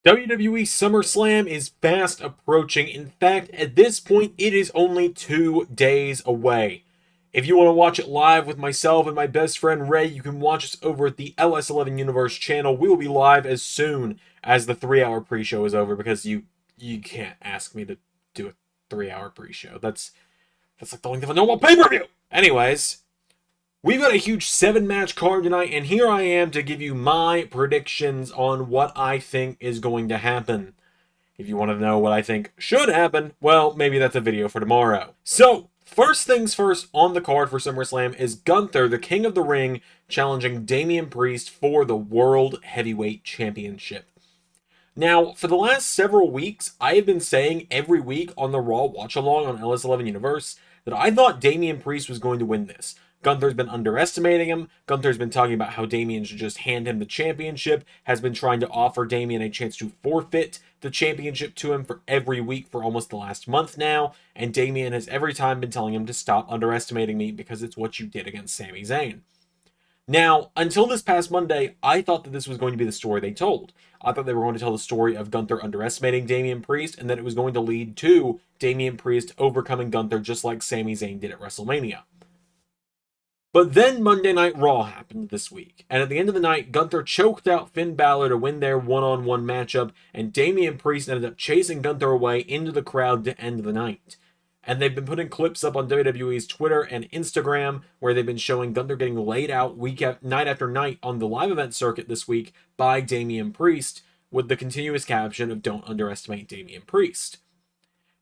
WWE SummerSlam is fast approaching. In fact, at this point, it is only 2 days away. If you want to watch it live with myself and my best friend Ray, you can watch us over at the LS11 Universe channel. We will be live as soon as the 3 hour pre-show is over because you can't ask me to do a 3 hour pre-show. That's like the length of a normal pay-per-view. Anyways, we've got a huge 7 match card tonight, and here I am to give you my predictions on what I think is going to happen. If you want to know what I think should happen, well, maybe that's a video for tomorrow. So, first things first on the card for SummerSlam is Gunther, the King of the Ring, challenging Damian Priest for the World Heavyweight Championship. Now, for the last several weeks, I have been saying every week on the Raw Watch-Along on LS11 Universe that I thought Damian Priest was going to win this. Gunther's been underestimating him. Gunther's been talking about how Damian should just hand him the championship, has been trying to offer Damian a chance to forfeit the championship to him for every week for almost the last month now, and Damian has every time been telling him to stop underestimating me because it's what you did against Sami Zayn. Now, until this past Monday, I thought that this was going to be the story they told. I thought they were going to tell the story of Gunther underestimating Damian Priest, and that it was going to lead to Damian Priest overcoming Gunther just like Sami Zayn did at WrestleMania. But then Monday Night Raw happened this week, and at the end of the night, Gunther choked out Finn Balor to win their one-on-one matchup, and Damian Priest ended up chasing Gunther away into the crowd to end the night. And they've been putting clips up on WWE's Twitter and Instagram where they've been showing Gunther getting laid out night after night on the live event circuit this week by Damian Priest with the continuous caption of "Don't underestimate Damian Priest."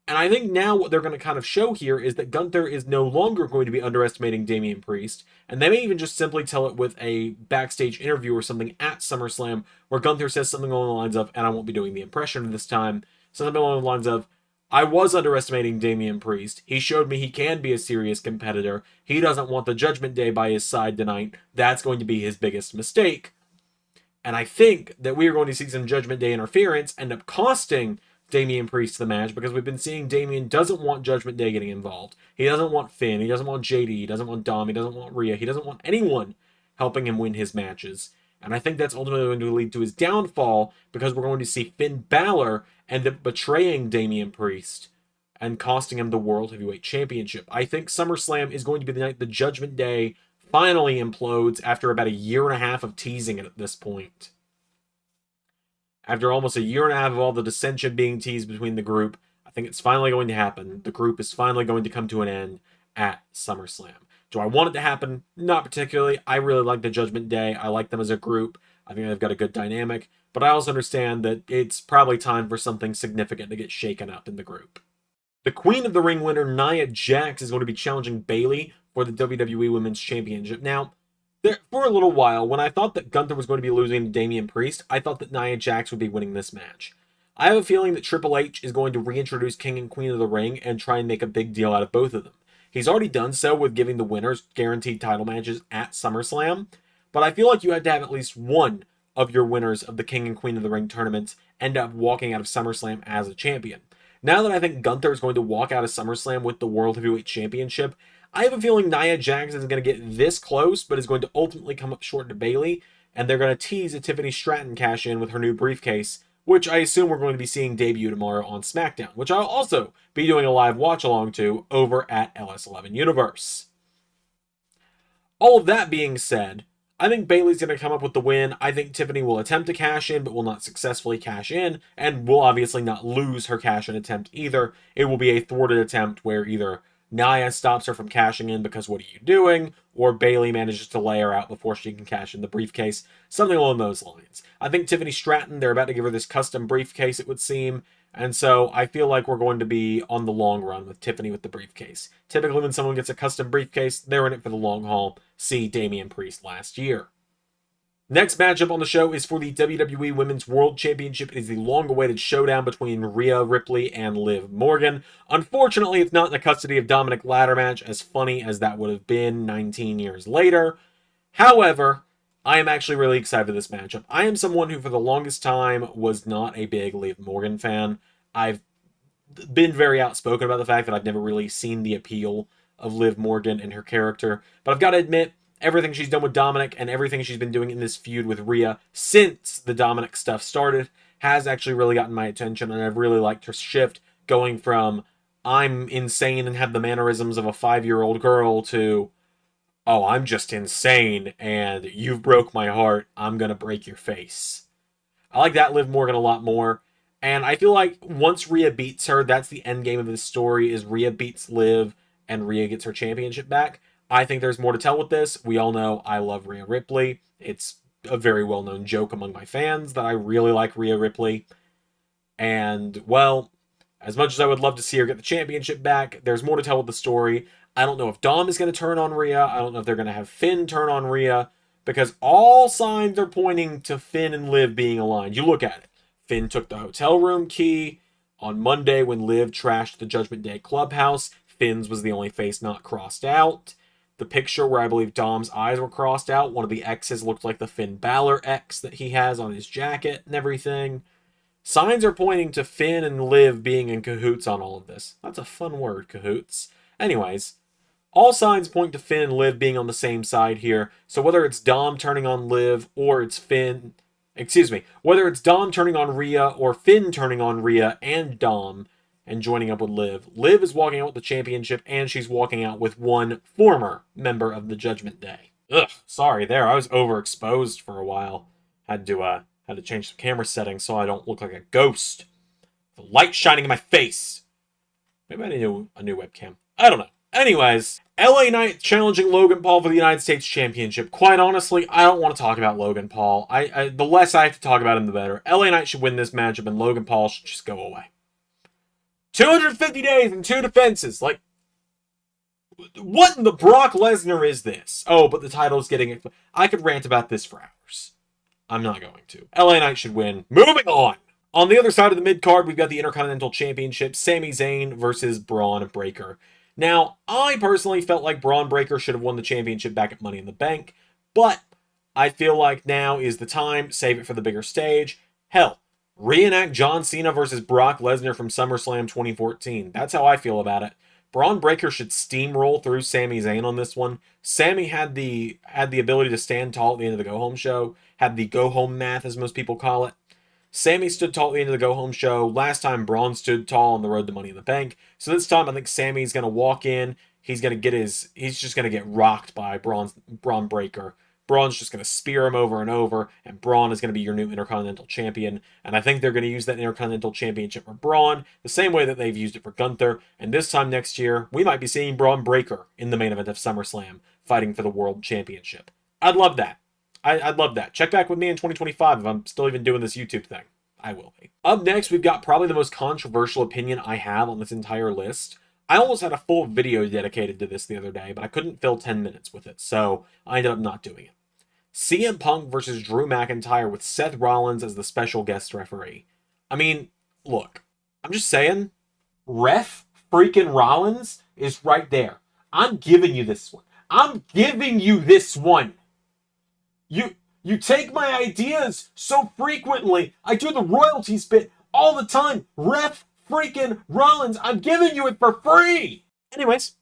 And I think now what they're going to kind of show here is that Gunther is no longer going to be underestimating Damian Priest, and they may even just simply tell it with a backstage interview or something at SummerSlam where Gunther says something along the lines of, and I won't be doing the impression this time, something along the lines of, "I was underestimating Damian Priest. He showed me he can be a serious competitor. He doesn't want the Judgment Day by his side tonight. That's going to be his biggest mistake." And I think that we are going to see some Judgment Day interference end up costing Damian Priest the match, because we've been seeing Damian doesn't want Judgment Day getting involved. He doesn't want Finn. He doesn't want JD. He doesn't want Dom. He doesn't want Rhea. He doesn't want anyone helping him win his matches. And I think that's ultimately going to lead to his downfall, because we're going to see Finn Balor end up betraying Damian Priest and costing him the World Heavyweight Championship. I think SummerSlam is going to be the night the Judgment Day finally implodes after about a year and a half of teasing it at this point. After almost a year and a half of all the dissension being teased between the group, I think it's finally going to happen. The group is finally going to come to an end at SummerSlam. Do I want it to happen? Not particularly. I really like the Judgment Day. I like them as a group. I think they've got a good dynamic. But I also understand that it's probably time for something significant to get shaken up in the group. The Queen of the Ring winner, Nia Jax, is going to be challenging Bayley for the WWE Women's Championship. Now, for a little while, when I thought that Gunther was going to be losing to Damian Priest, I thought that Nia Jax would be winning this match. I have a feeling that Triple H is going to reintroduce King and Queen of the Ring and try and make a big deal out of both of them. He's already done so with giving the winners guaranteed title matches at SummerSlam, but I feel like you had to have at least one of your winners of the King and Queen of the Ring tournaments end up walking out of SummerSlam as a champion. Now that I think Gunther is going to walk out of SummerSlam with the World Heavyweight Championship, I have a feeling Nia Jax is going to get this close, but is going to ultimately come up short to Bayley, and they're going to tease a Tiffany Stratton cash-in with her new briefcase, which I assume we're going to be seeing debut tomorrow on SmackDown, which I'll also be doing a live watch-along to over at LS11 Universe. All of that being said, I think Bayley's going to come up with the win. I think Tiffany will attempt to cash in, but will not successfully cash in, and will obviously not lose her cash-in attempt either. It will be a thwarted attempt where either Nia stops her from cashing in because what are you doing? Or Bayley manages to lay her out before she can cash in the briefcase. Something along those lines. I think Tiffany Stratton, they're about to give her this custom briefcase, it would seem. And so I feel like we're going to be on the long run with Tiffany with the briefcase. Typically when someone gets a custom briefcase, they're in it for the long haul. See Damian Priest last year. Next matchup on the show is for the WWE Women's World Championship. It is the long-awaited showdown between Rhea Ripley and Liv Morgan. Unfortunately, it's not in the custody of Dominic Ladder match, as funny as that would have been 19 years later. However, I am actually really excited for this matchup. I am someone who, for the longest time, was not a big Liv Morgan fan. I've been very outspoken about the fact that I've never really seen the appeal of Liv Morgan and her character. But I've got to admit, everything she's done with Dominic and everything she's been doing in this feud with Rhea since the Dominic stuff started has actually really gotten my attention, and I've really liked her shift going from I'm insane and have the mannerisms of a 5-year-old girl to, oh, I'm just insane and you've broke my heart. I'm going to break your face. I like that Liv Morgan a lot more. And I feel like once Rhea beats her, that's the end game of this story, is Rhea beats Liv and Rhea gets her championship back. I think there's more to tell with this. We all know I love Rhea Ripley. It's a very well-known joke among my fans that I really like Rhea Ripley. And, well, as much as I would love to see her get the championship back, there's more to tell with the story. I don't know if Dom is going to turn on Rhea. I don't know if they're going to have Finn turn on Rhea, because all signs are pointing to Finn and Liv being aligned. You look at it. Finn took the hotel room key. On Monday, when Liv trashed the Judgment Day clubhouse, Finn's was the only face not crossed out. The picture where I believe Dom's eyes were crossed out, one of the X's looked like the Finn Balor X that he has on his jacket and everything. Signs are pointing to Finn and Liv being in cahoots on all of this. That's a fun word, cahoots. Anyways, all signs point to Finn and Liv being on the same side here. So whether it's Dom turning on Liv or it's Finn, whether it's Dom turning on Rhea or Finn turning on Rhea and Dom and joining up with Liv, Liv is walking out with the championship, and she's walking out with one former member of the Judgment Day. Ugh, sorry there. I was overexposed for a while. Had to change some camera settings so I don't look like a ghost. The light shining in my face. Maybe I need a new webcam. I don't know. Anyways, LA Knight challenging Logan Paul for the United States Championship. Quite honestly, I don't want to talk about Logan Paul. The less I have to talk about him, the better. LA Knight should win this matchup, and Logan Paul should just go away. 250 days and 2 defenses. Like, what in the Brock Lesnar is this? Oh, but the title's getting... I could rant about this for hours. I'm not going to. LA Knight should win. Moving on. On the other side of the mid-card, we've got the Intercontinental Championship, Sami Zayn versus Braun Breaker. Now, I personally felt like Braun Breaker should have won the championship back at Money in the Bank, but I feel like now is the time, save it for the bigger stage. Hell, reenact John Cena versus Brock Lesnar from SummerSlam 2014. That's how I feel about it. Braun Breaker should steamroll through Sami Zayn on this one. Sami had the ability to stand tall at the end of the go-home show, had the go-home math, as most people call it. Sami stood tall at the end of the go-home show. Last time, Braun stood tall on the road to Money in the Bank. So this time, I think Sami's going to walk in. He's just going to get rocked by Braun Breaker. Braun's just going to spear him over and over, and Braun is going to be your new Intercontinental Champion. And I think they're going to use that Intercontinental Championship for Braun the same way that they've used it for Gunther. And this time next year, we might be seeing Braun Breaker in the main event of SummerSlam fighting for the World Championship. I'd love that. I'd love that. Check back with me in 2025 if I'm still even doing this YouTube thing. I will be. Up next, we've got probably the most controversial opinion I have on this entire list. I almost had a full video dedicated to this the other day, but I couldn't fill 10 minutes with it, so I ended up not doing it. CM Punk versus Drew McIntyre with Seth Rollins as the special guest referee. I mean, look, I'm just saying, Ref freaking Rollins is right there. I'm giving you this one. I'm giving you this one. You take my ideas so frequently. I do the royalties bit all the time. Ref freaking Rollins. I'm giving you it for free. Anyways,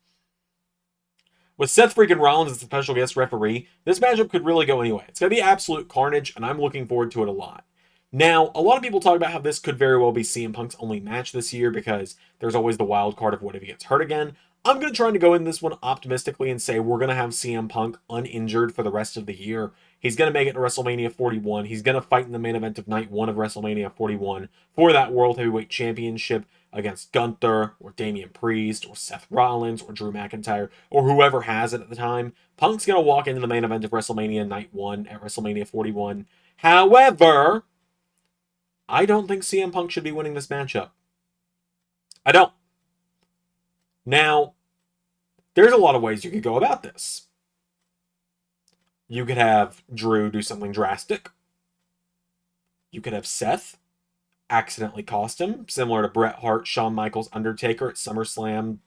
with Seth freaking Rollins as the special guest referee, this matchup could really go anyway. It's going to be absolute carnage, and I'm looking forward to it a lot. Now, a lot of people talk about how this could very well be CM Punk's only match this year because there's always the wild card of what if he gets hurt again. I'm going to try to go in this one optimistically and say we're going to have CM Punk uninjured for the rest of the year. He's going to make it to WrestleMania 41. He's going to fight in the main event of Night 1 of WrestleMania 41 for that World Heavyweight Championship against Gunther or Damian Priest or Seth Rollins or Drew McIntyre or whoever has it at the time. Punk's going to walk into the main event of WrestleMania Night 1 at WrestleMania 41. However, I don't think CM Punk should be winning this matchup. I don't. Now, there's a lot of ways you could go about this. You could have Drew do something drastic. You could have Seth accidentally cost him, similar to Bret Hart, Shawn Michaels, Undertaker at SummerSlam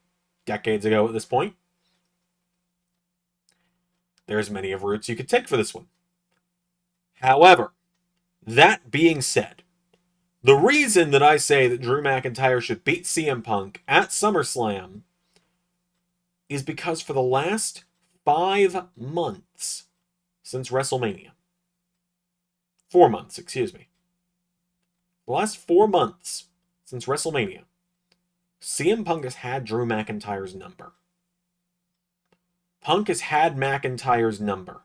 decades ago at this point. There's many of routes you could take for this one. However, that being said, the reason that I say that Drew McIntyre should beat CM Punk at SummerSlam is because for the last 5 months since WrestleMania, 4 months, excuse me. the last 4 months since WrestleMania, CM Punk has had Drew McIntyre's number. Punk has had McIntyre's number,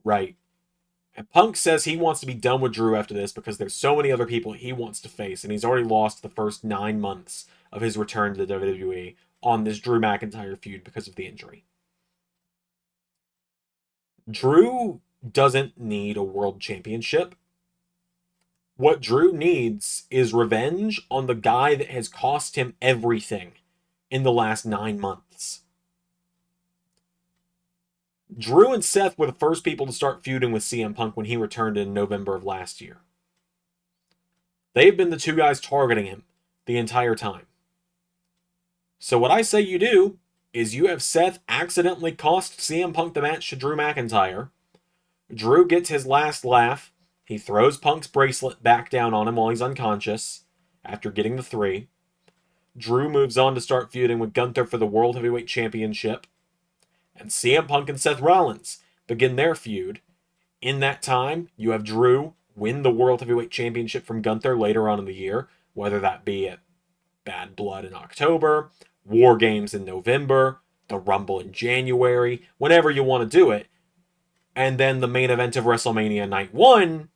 right? And Punk says he wants to be done with Drew after this because there's so many other people he wants to face, and he's already lost the first 9 months of his return to the WWE on this Drew McIntyre feud because of the injury. Drew doesn't need a world championship. What Drew needs is revenge on the guy that has cost him everything in the last 9 months. Drew and Seth were the first people to start feuding with CM Punk when he returned in November of last year. They've been the two guys targeting him the entire time. So what I say you do is you have Seth accidentally cost CM Punk the match to Drew McIntyre. Drew gets his last laugh. He throws Punk's bracelet back down on him while he's unconscious after getting the 3. Drew moves on to start feuding with Gunther for the World Heavyweight Championship. And CM Punk and Seth Rollins begin their feud. In that time, you have Drew win the World Heavyweight Championship from Gunther later on in the year, whether that be at Bad Blood in October, War Games in November, the Rumble in January, whenever you want to do it. And then the main event of WrestleMania Night 1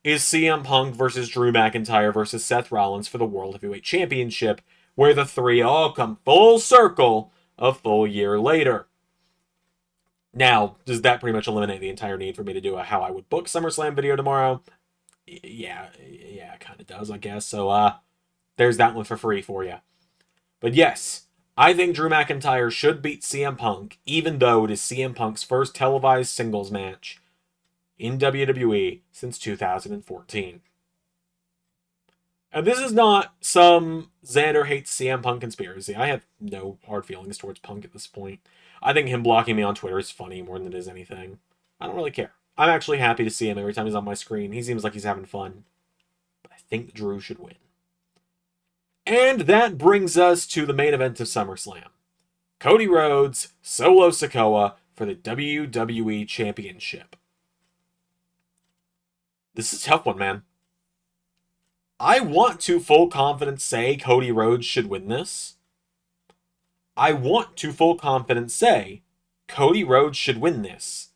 is CM Punk versus Drew McIntyre versus Seth Rollins for the World Heavyweight Championship, where the 3 all come full circle a full year later. Now, does that pretty much eliminate the entire need for me to do a How I Would Book SummerSlam video tomorrow? Yeah, it kind of does, I guess. So, there's that one for free for you. But yes, I think Drew McIntyre should beat CM Punk, even though it is CM Punk's first televised singles match in WWE since 2014. And this is not some Xander hates CM Punk conspiracy. I have no hard feelings towards Punk at this point. I think him blocking me on Twitter is funny more than it is anything. I don't really care. I'm actually happy to see him every time he's on my screen. He seems like he's having fun. But I think Drew should win. And that brings us to the main event of SummerSlam. Cody Rhodes, Solo Sikoa for the WWE Championship. This is a tough one, man. I want to full confidence say Cody Rhodes should win this. I want to full confidence say Cody Rhodes should win this.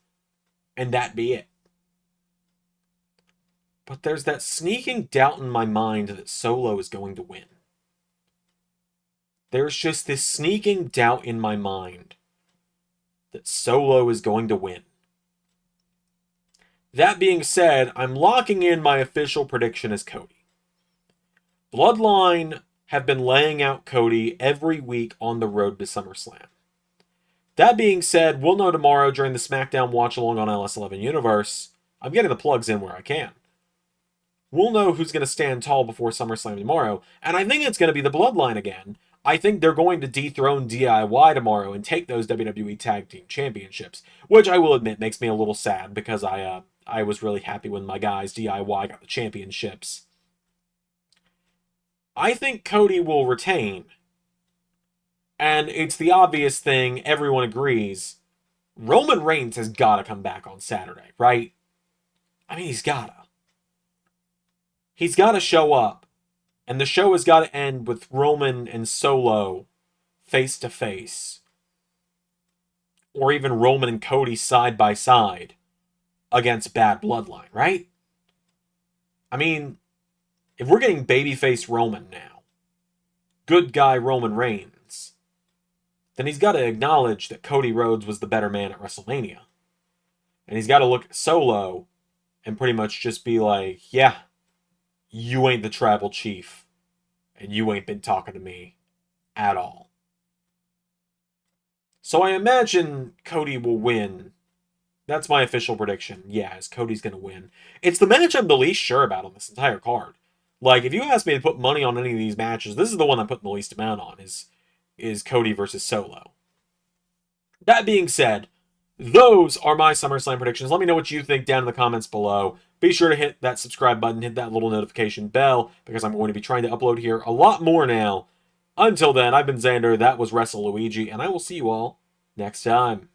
And that be it. But there's that sneaking doubt in my mind that Solo is going to win. There's just this sneaking doubt in my mind that Solo is going to win. That being said, I'm locking in my official prediction as Cody. Bloodline have been laying out Cody every week on the road to SummerSlam. That being said, we'll know tomorrow during the SmackDown watch-along on LS11 Universe. I'm getting the plugs in where I can. We'll know who's going to stand tall before SummerSlam tomorrow, and I think it's going to be the Bloodline again. I think they're going to dethrone DIY tomorrow and take those WWE Tag Team Championships, which I will admit makes me a little sad because I was really happy when my guys DIY got the championships. I think Cody will retain. And it's the obvious thing, everyone agrees. Roman Reigns has got to come back on Saturday, right? I mean, he's got to. He's got to show up. And the show has got to end with Roman and Solo face to face. Or even Roman and Cody side by side against Bad Bloodline, right? I mean, if we're getting babyface Roman now, good guy Roman Reigns, then he's got to acknowledge that Cody Rhodes was the better man at WrestleMania. And he's got to look at Solo and pretty much just be like, yeah, you ain't the tribal chief, and you ain't been talking to me at all. So I imagine Cody will win. That's my official prediction. Yeah, is Cody's going to win. It's the match I'm the least sure about on this entire card. Like, if you ask me to put money on any of these matches, this is the one I'm putting the least amount on, is Cody versus Solo. That being said, those are my SummerSlam predictions. Let me know what you think down in the comments below. Be sure to hit that subscribe button, hit that little notification bell, because I'm going to be trying to upload here a lot more now. Until then, I've been Xander, that was WrestleLuigi, and I will see you all next time.